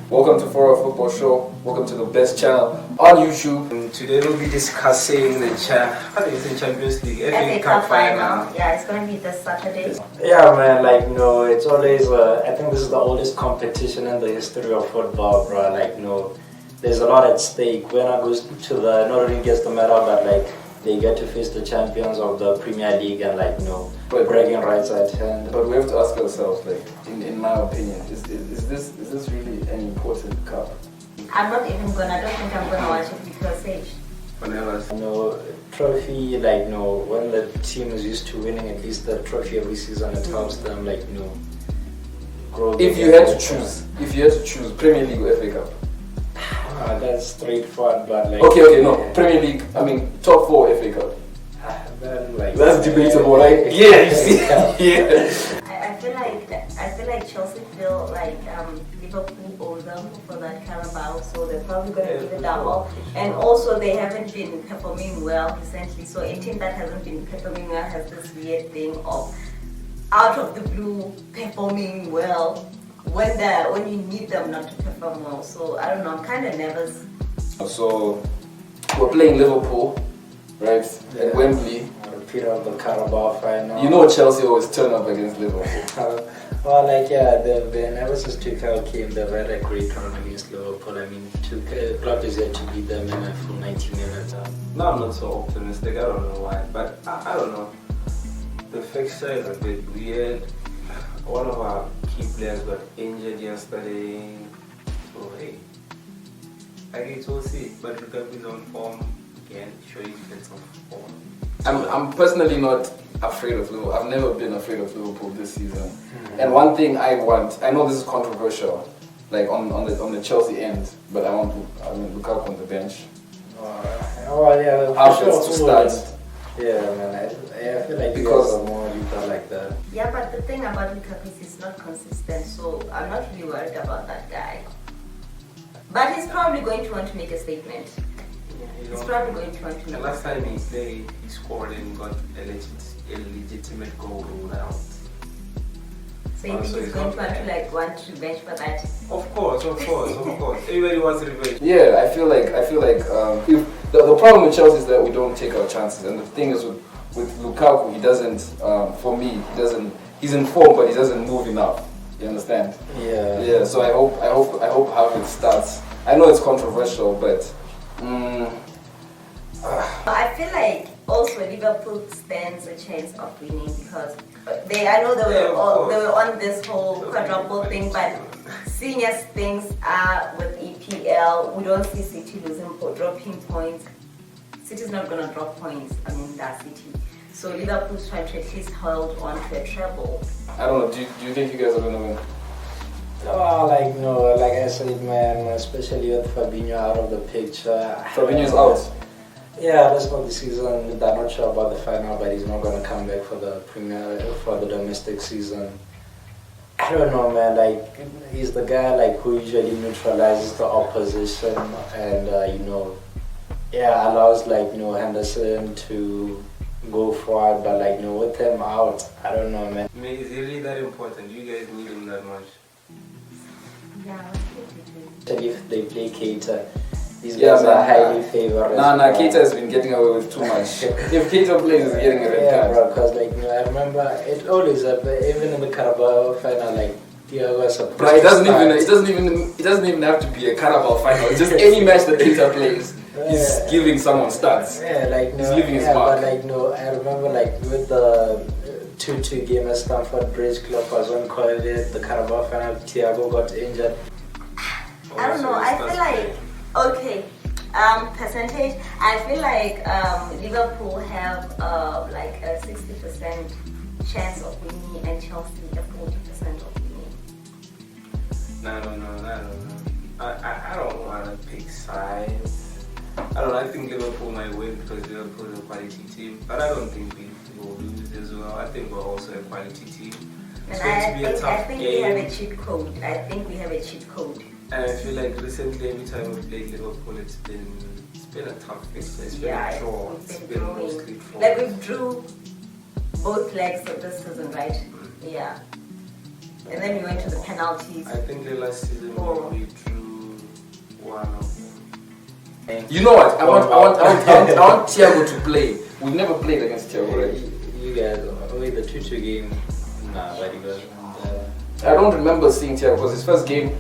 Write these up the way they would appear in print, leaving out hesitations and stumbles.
Welcome to For Our Football Show. Welcome to the best channel on YouTube. Today we'll be discussing the Champions League FA Cup final. Yeah, it's going to be this Saturday. Yeah, man, it's always, I think this is the oldest competition in the history of football, bro. There's a lot at stake. Winner goes to not only gets the medal, but they get to face the champions of the Premier League and But bragging rights at hand. But we have to ask ourselves, in my opinion, is this really an important cup? I don't think I'm gonna watch it because age. Trophy, when the team is used to winning at least the trophy every season, it helps them, grow. If you had to choose Premier League or FA Cup? That's straightforward, but no, Premier League, top 4 FA Cup. That's debatable, right? Yeah, you see? Yeah. I feel like Chelsea feel like Liverpool owe them for that Carabao, so they're probably going to give it double. And also they haven't been performing well recently, so a team that hasn't been performing well has this weird thing of out of the blue performing well when you need them not to perform well. So I don't know, I'm kind of nervous. So we're playing Liverpool, right? At Wembley. Repeat of the Carabao final. You know Chelsea always turn up against Liverpool. They've ever since Tuchel came, they've had a great run against Liverpool. Klopp is yet to beat them in a full 90 minutes. No, I'm not so optimistic. I don't know why, but I don't know. The fixture is a bit weird. One of our key players got injured yesterday. So hey, I guess we'll see. But Lukaku is on form again. Show you fits on form. I'm personally not afraid of Liverpool. I've never been afraid of Liverpool this season. And one thing I know this is controversial, on the Chelsea end, but I want Lukaku on the bench. To start. Yeah, man. I feel like because are more like that. Yeah, but the thing about Lukaku is he's not consistent, so I'm not really worried about that guy. But he's probably going to want to make a statement. He's probably going to want to the last time he played, he scored and got a legitimate goal ruled out. So you think he's going to want revenge for that? Of course. Everybody wants revenge. Yeah, I feel like if the problem with Chelsea is that we don't take our chances, and the thing is with Lukaku, he doesn't. For me, he doesn't. He's in form, but he doesn't move enough. You understand? Yeah. Yeah. So I hope how it starts. I know it's controversial, but. I feel like also Liverpool stands a chance of winning because they were on this whole quadruple thing, but seeing as things are with EPL, we don't see City dropping points. City's not gonna drop points. That City. So Liverpool's trying to at least hold on to a treble. I don't know. Do you think you guys are gonna win? Like I said, man, especially with Fabinho out of the picture. Fabinho's out. Yeah, that's for the season. They're not sure about the final, but he's not going to come back for the domestic season. I don't know, man. He's the guy who usually neutralizes the opposition and allows Henderson to go forward. But with him out, I don't know, man. Is he really that important? You guys need him that much? Yeah. If they play Keita, these guys are highly favored. Keita has been getting away with too much. If Keita plays, he's getting a red card. Bro, because I remember it always even in the Carabao final, Thiago was surprised. But it doesn't even have to be a Carabao final. It's just any match that Keita plays, he's giving someone starts. He's leaving his mark. But I remember with the 2-2 game at Stamford Bridge, Klopp was on call it. The Carabao final, Thiago got injured. I don't know. I feel like percentage. I feel like Liverpool have a 60% chance of winning and Chelsea a 40% of winning. I don't know. I don't want to pick sides. I don't know. I think Liverpool might win because Liverpool is a quality team, but I don't think we will lose as well. I think we're also a quality team. It's going to be a tough game. We have a cheat code. And I feel like recently, every time we played Liverpool, it's been a tough fixture. It's been a draw. It's been mostly draw. We drew both legs of this season, right? Yeah. And then we went to the penalties. I think the last season we drew You know what? I want Thiago to play. We've never played against Thiago, right? You guys, the 2-2 game. Nah, but you guys. I don't remember seeing Thiago because his first game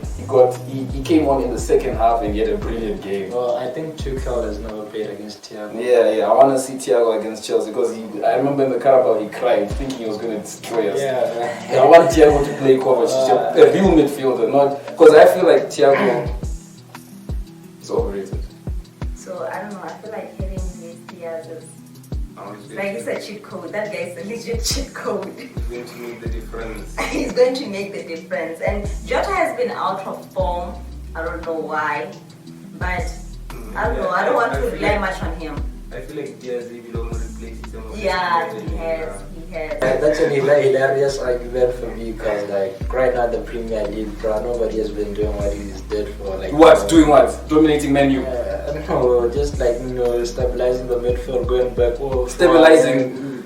he came on in the second half and he had a brilliant game. Well, I think Tuchel has never played against Thiago. Yeah, I want to see Thiago against Chelsea because I remember in the Carabao he cried thinking he was going to destroy us. Yeah, I want Thiago to play Kovacic, a real midfielder, not because I feel like Thiago is overrated. So I don't know. I feel like having these Diaz is like it's a cheat code. That guy is a legit cheat code. He's going to make the difference. He's going to make the difference. And Jota has been out of form. I don't know why, but I don't know. I don't want to rely much on him. I feel like Diaz will only replace him. Yeah, he has. That's an hilarious argument for me because like right now the Premier League, bro, nobody has been doing what he's did for like. What? Doing what? Dominating menu? I don't know, just like stabilizing the midfield, going back. Stabilizing.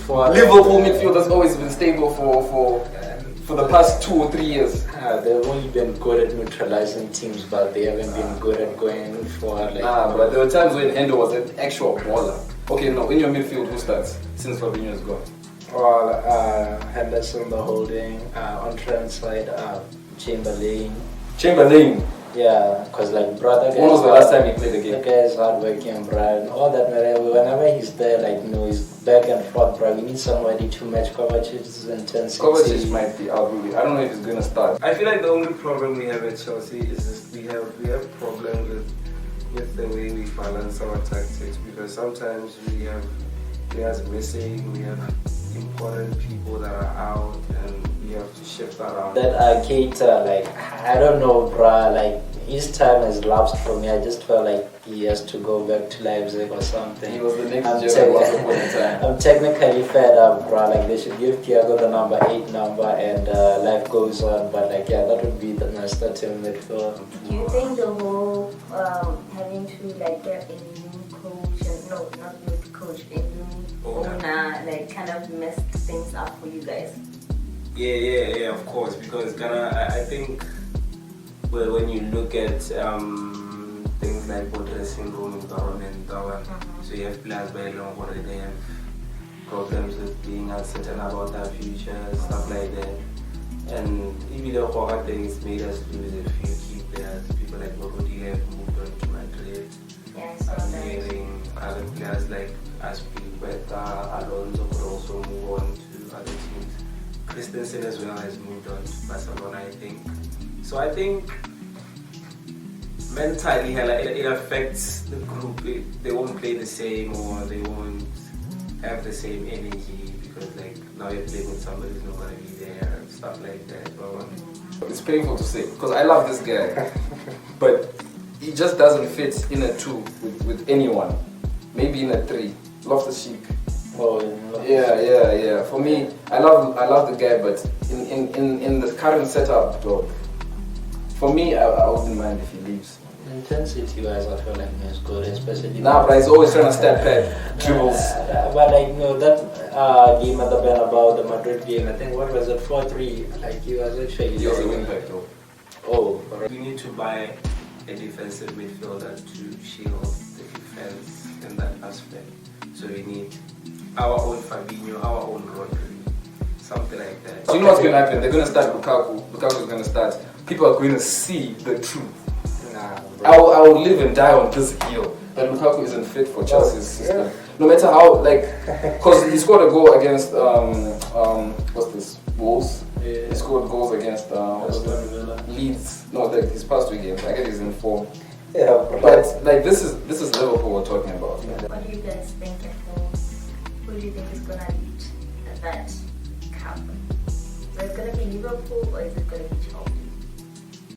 For Liverpool midfield has always been stable for the past 2 or 3 years. They've only been good at neutralizing teams, but they haven't been good at going for like. But there were times when Hendo was an actual baller. Okay, no, in your midfield, who starts since Fabinho is gone? Well, Henderson, the holding, on Trent's side, Chamberlain. Yeah, because like brother. When was the last time he played the game? The guy is hardworking, bro. And all that matter. Whenever he's there, like he's back and forth, bro. We need somebody to match Kovacic's intensity. Kovacic might be out. I don't know if he's gonna start. I feel like the only problem we have at Chelsea is just we have problems with the way we balance our tactics because sometimes we have players missing, we have important people that are out, and we have to shift around. That Keita, like I don't know, bruh, like his time has lapsed for me. I just felt like he has to go back to Leipzig or something. He was the next German once upon a time. I'm technically fed up, bruh. Like they should give Thiago the number 8 number and life goes on. But like yeah, that would be my starting midfield. Do you think the whole having to like get a new coach and no, not new coach, a new owner, like kind of messed things up for you guys? Yeah, of course, because I think when you look at things like what dressing room environment, so you have players by long or they have problems with being uncertain about their future, stuff like that. And even the horror things made us lose a few key players. People like Borodi have moved on to Madrid. Yeah, I saw that. Hearing other players like Aspilicueta, Alonso could also move on to other teams. Christensen as well has moved on to Barcelona, I think. So I think mentally it affects the group. They won't play the same or they won't have the same energy because like now you're playing with somebody who's not going to be there and stuff like that. It's painful to say because I love this guy, but he just doesn't fit in a 2 with anyone. Maybe in a 3. Loftus-Cheek. Oh, yeah. For me, I love the guy, but in the current setup, dog. For me, I wouldn't mind if he leaves. Intensity wise, I feel like he's good, especially. Nah, but he's always trying to step back, dribbles. But like that game at the Bernabeu, the Madrid game, I think what was it, 4-3? Like he was actually. He was a wing back though. Oh. We need to buy a defensive midfielder to shield the defense in that aspect. So we need our own Fabinho, our own Rodri, something like that. So you know what's going to happen? They're going to start Lukaku. Lukaku's going to start. People are going to see the truth. I will live and die on this hill that Lukaku isn't fit for Chelsea's system. No matter how, like, because he scored a goal against Wolves. Yeah. He scored goals against Leeds. No, like his past 2 games. I guess he's in form. Yeah, but like this is Liverpool we're talking about. What do you guys think at home? Who do you think is gonna lead that cup? Is it gonna be Liverpool or is it gonna be Chelsea?